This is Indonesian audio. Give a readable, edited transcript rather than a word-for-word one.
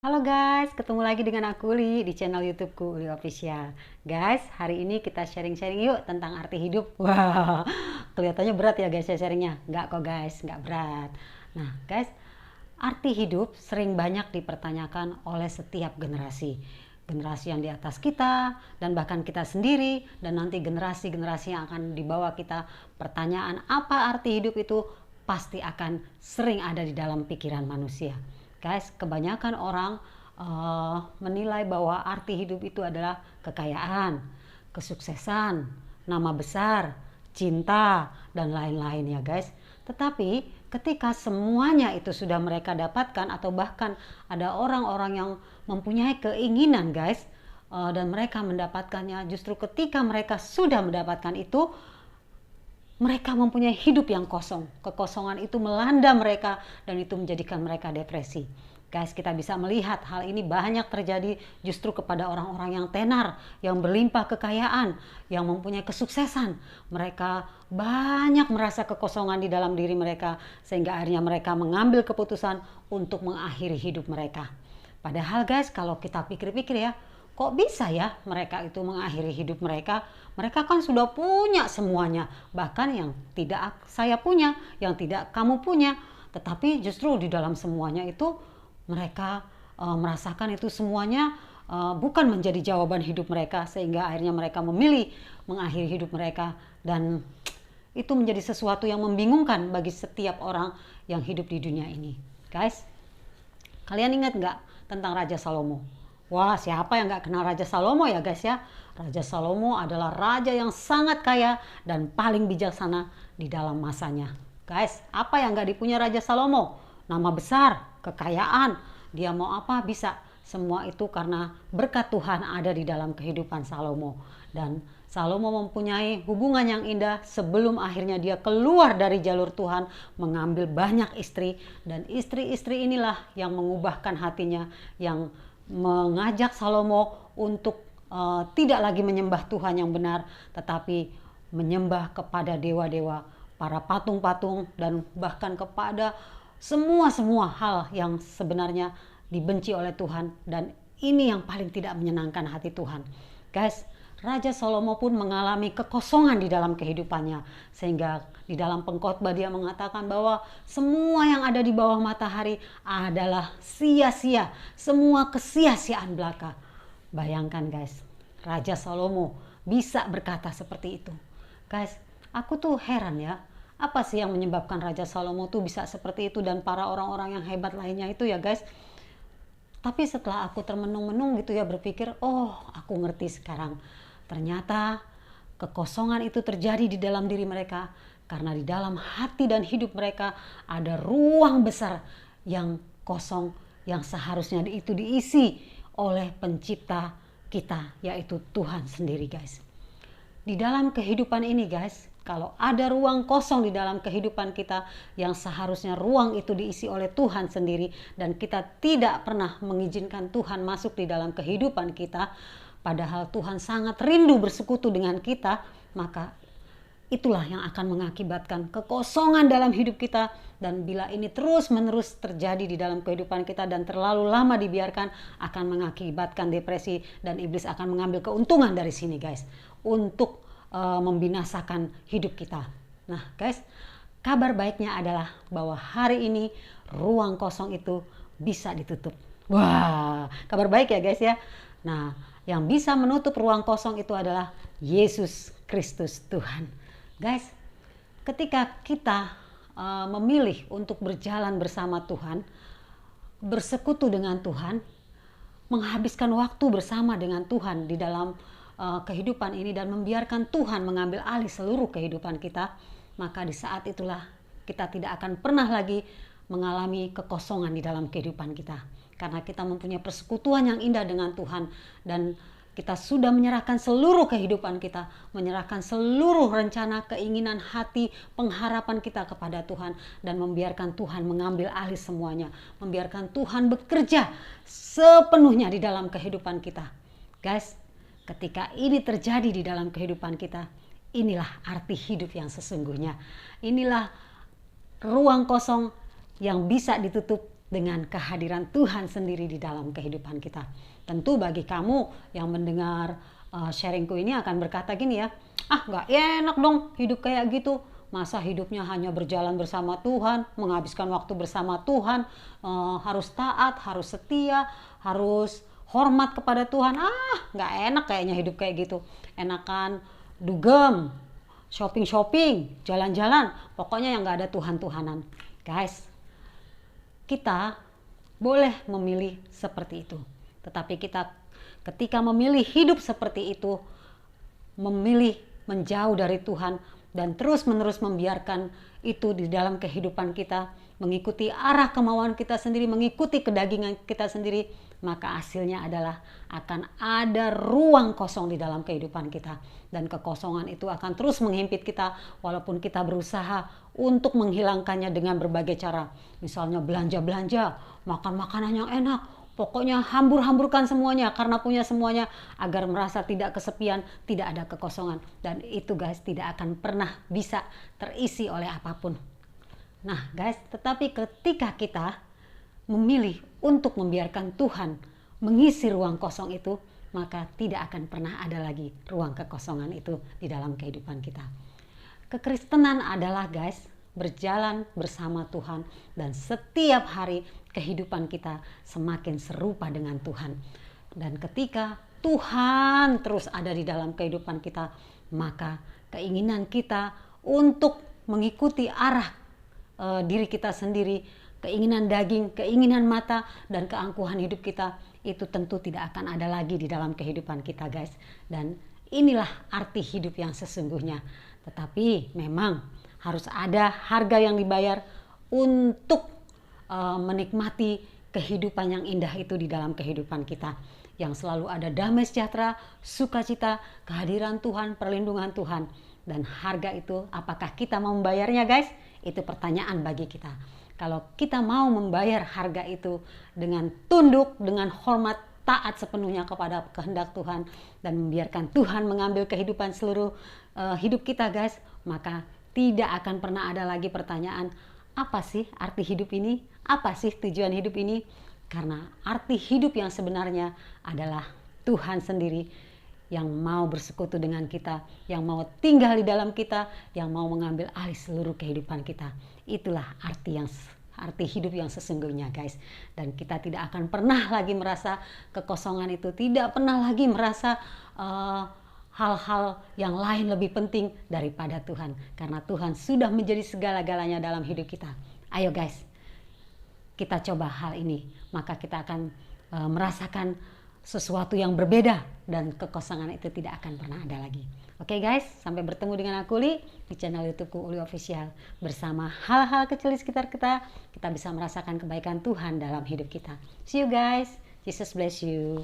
Halo guys, ketemu lagi dengan aku Uli di channel YouTubeku Uli Official. Guys, hari ini kita sharing-sharing yuk tentang arti hidup. Wah, kelihatannya berat ya guys ya sharingnya. Enggak kok guys, enggak berat. Nah guys, arti hidup sering banyak dipertanyakan oleh setiap generasi. Generasi yang di atas kita dan bahkan kita sendiri dan nanti generasi-generasi yang akan dibawa kita. Pertanyaan apa arti hidup itu pasti akan sering ada di dalam pikiran manusia. Guys, kebanyakan orang menilai bahwa arti hidup itu adalah kekayaan, kesuksesan, nama besar, cinta, dan lain-lain ya guys. Tetapi ketika semuanya itu sudah mereka dapatkan atau bahkan ada orang-orang yang mempunyai keinginan guys, dan mereka mendapatkannya, justru ketika mereka sudah mendapatkan itu, mereka mempunyai hidup yang kosong. Kekosongan itu melanda mereka dan itu menjadikan mereka depresi. Guys, kita bisa melihat hal ini banyak terjadi justru kepada orang-orang yang tenar, yang berlimpah kekayaan, yang mempunyai kesuksesan. Mereka banyak merasa kekosongan di dalam diri mereka sehingga akhirnya mereka mengambil keputusan untuk mengakhiri hidup mereka. Padahal guys, kalau kita pikir-pikir ya, kok bisa ya mereka itu mengakhiri hidup mereka? Mereka kan sudah punya semuanya, bahkan yang tidak saya punya, yang tidak kamu punya. Tetapi justru di dalam semuanya itu mereka merasakan itu semuanya bukan menjadi jawaban hidup mereka, sehingga akhirnya mereka memilih mengakhiri hidup mereka. Dan itu menjadi sesuatu yang membingungkan bagi setiap orang yang hidup di dunia ini. Guys, kalian ingat nggak tentang Raja Salomo? Wah, siapa yang nggak kenal Raja Salomo ya guys ya? Raja Salomo adalah raja yang sangat kaya dan paling bijaksana di dalam masanya. Guys, apa yang nggak dipunya Raja Salomo? Nama besar, kekayaan, dia mau apa bisa. Semua itu karena berkat Tuhan ada di dalam kehidupan Salomo. Dan Salomo mempunyai hubungan yang indah sebelum akhirnya dia keluar dari jalur Tuhan, mengambil banyak istri. Dan istri-istri inilah yang mengubahkan hatinya, yang mengajak Salomo untuk tidak lagi menyembah Tuhan yang benar, tetapi menyembah kepada dewa-dewa, para patung-patung, dan bahkan kepada semua hal yang sebenarnya dibenci oleh Tuhan. Dan ini yang paling tidak menyenangkan hati Tuhan. Guys, Raja Salomo pun mengalami kekosongan di dalam kehidupannya, sehingga di dalam pengkhotbah dia mengatakan bahwa semua yang ada di bawah matahari adalah sia-sia, semua kesia-siaan belaka. Bayangkan guys, Raja Salomo bisa berkata seperti itu. Guys, aku tuh heran ya, apa sih yang menyebabkan Raja Salomo tuh bisa seperti itu dan para orang-orang yang hebat lainnya itu ya guys. Tapi setelah aku termenung-menung gitu ya, berpikir, oh aku ngerti sekarang. Ternyata kekosongan itu terjadi di dalam diri mereka karena di dalam hati dan hidup mereka ada ruang besar yang kosong, yang seharusnya itu diisi oleh pencipta kita, yaitu Tuhan sendiri guys. Di dalam kehidupan ini guys, kalau ada ruang kosong di dalam kehidupan kita yang seharusnya ruang itu diisi oleh Tuhan sendiri, dan kita tidak pernah mengizinkan Tuhan masuk di dalam kehidupan kita, padahal Tuhan sangat rindu bersekutu dengan kita, maka itulah yang akan mengakibatkan kekosongan dalam hidup kita. Dan bila ini terus-menerus terjadi di dalam kehidupan kita dan terlalu lama dibiarkan, akan mengakibatkan depresi, dan iblis akan mengambil keuntungan dari sini guys, untuk membinasakan hidup kita. Nah guys, kabar baiknya adalah bahwa hari ini ruang kosong itu bisa ditutup. Wah, kabar baik ya guys ya. Nah, yang bisa menutup ruang kosong itu adalah Yesus Kristus Tuhan. Guys, ketika kita memilih untuk berjalan bersama Tuhan, bersekutu dengan Tuhan, menghabiskan waktu bersama dengan Tuhan di dalam kehidupan ini dan membiarkan Tuhan mengambil alih seluruh kehidupan kita, maka di saat itulah kita tidak akan pernah lagi mengalami kekosongan di dalam kehidupan kita. Karena kita mempunyai persekutuan yang indah dengan Tuhan, dan kita sudah menyerahkan seluruh kehidupan kita, menyerahkan seluruh rencana, keinginan hati, pengharapan kita kepada Tuhan, dan membiarkan Tuhan mengambil alih semuanya, membiarkan Tuhan bekerja sepenuhnya di dalam kehidupan kita. Guys, ketika ini terjadi di dalam kehidupan kita, inilah arti hidup yang sesungguhnya. Inilah ruang kosong yang bisa ditutup dengan kehadiran Tuhan sendiri di dalam kehidupan kita. Tentu bagi kamu yang mendengar sharingku ini akan berkata gini ya, gak enak dong hidup kayak gitu. Masa hidupnya hanya berjalan bersama Tuhan, menghabiskan waktu bersama Tuhan, harus taat, harus setia, harus hormat kepada Tuhan. Gak enak kayaknya hidup kayak gitu. Enakan dugem, shopping-shopping, jalan-jalan, pokoknya yang gak ada Tuhan-Tuhanan. Guys, kita boleh memilih seperti itu. Tetapi kita ketika memilih hidup seperti itu, memilih menjauh dari Tuhan dan terus-menerus membiarkan itu di dalam kehidupan kita, mengikuti arah kemauan kita sendiri, mengikuti kedagingan kita sendiri, maka hasilnya adalah akan ada ruang kosong di dalam kehidupan kita. Dan kekosongan itu akan terus menghimpit kita walaupun kita berusaha untuk menghilangkannya dengan berbagai cara. Misalnya belanja-belanja, makan makanan yang enak, pokoknya hambur-hamburkan semuanya karena punya semuanya agar merasa tidak kesepian, tidak ada kekosongan. Dan itu guys tidak akan pernah bisa terisi oleh apapun. Nah guys, tetapi ketika kita memilih untuk membiarkan Tuhan mengisi ruang kosong itu, maka tidak akan pernah ada lagi ruang kekosongan itu di dalam kehidupan kita. Kekristenan adalah guys, berjalan bersama Tuhan dan setiap hari kehidupan kita semakin serupa dengan Tuhan. Dan ketika Tuhan terus ada di dalam kehidupan kita, maka keinginan kita untuk mengikuti arah diri kita sendiri, keinginan daging, keinginan mata, dan keangkuhan hidup kita itu tentu tidak akan ada lagi di dalam kehidupan kita guys. Dan inilah arti hidup yang sesungguhnya. Tetapi memang harus ada harga yang dibayar untuk menikmati kehidupan yang indah itu di dalam kehidupan kita. Yang selalu ada damai sejahtera, sukacita, kehadiran Tuhan, perlindungan Tuhan. Dan harga itu apakah kita mau membayarnya guys? Itu pertanyaan bagi kita. Kalau kita mau membayar harga itu dengan tunduk, dengan hormat, taat sepenuhnya kepada kehendak Tuhan dan membiarkan Tuhan mengambil kehidupan seluruh hidup kita guys, maka tidak akan pernah ada lagi pertanyaan, apa sih arti hidup ini? Apa sih tujuan hidup ini? Karena arti hidup yang sebenarnya adalah Tuhan sendiri yang mau bersekutu dengan kita, yang mau tinggal di dalam kita, yang mau mengambil alih seluruh kehidupan kita. Itulah arti hidup yang sesungguhnya guys. Dan kita tidak akan pernah lagi merasa kekosongan itu, tidak pernah lagi merasa hal-hal yang lain lebih penting daripada Tuhan. Karena Tuhan sudah menjadi segala-galanya dalam hidup kita. Ayo guys, kita coba hal ini, maka kita akan merasakan sesuatu yang berbeda dan kekosongan itu tidak akan pernah ada lagi. Oke guys, sampai bertemu dengan aku Uli di channel YouTubeku Uli Official. Bersama hal-hal kecil di sekitar kita, kita bisa merasakan kebaikan Tuhan dalam hidup kita. See you guys, Jesus bless you.